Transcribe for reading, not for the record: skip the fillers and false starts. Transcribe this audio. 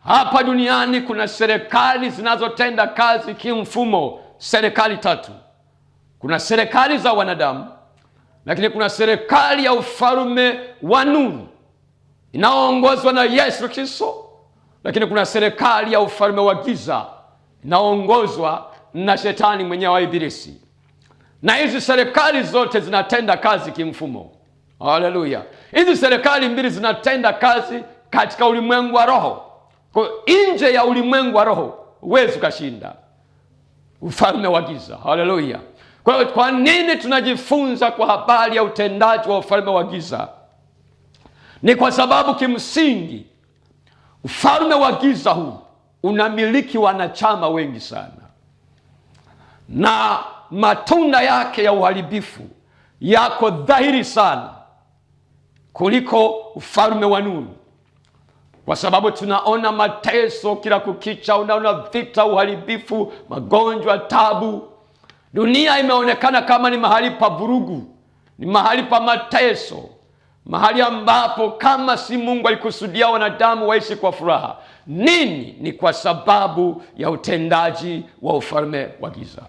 Hapa duniani kuna serikali zinazotenda kazi kimfumo, serikali tatu. Kuna serikali za wanadamu, lakini kuna serikali ya ufalme wa nuru inayoongozwa na Yesu Kristo, lakini kuna serikali ya ufalme wa giza inayoongozwa na shetani mwenyewe wa Ibilisi. Na hizi serikali zote zinatenda kazi kimfumo. Haleluya! Hizi serikali mbili zinatenda kazi katika ulimwengu wa roho. Kwa nje ya ulimwengu wa roho huwezi kushinda ufalme wa giza. Haleluya! Kwa nini tunajifunza kwa habari ya utendaji wa ufalme wa giza? Ni kwa sababu kimsingi ufalme wa giza huu unamiliki wanachama wengi sana, na matunda yake ya uharibifu yako dhahiri sana kuliko ufalme wa nuru, kwa sababu tunaona mateso kila kukicha, unaona vita, uharibifu, magonjwa, tabu. Dunia imeonekana kama ni mahali pa vurugu, ni mahali pa mateso, mahali ambapo kama si Mungu alikusudia wanadamu waishi kwa furaha. Nini? Ni kwa sababu ya utendaji wa ufalme wa giza.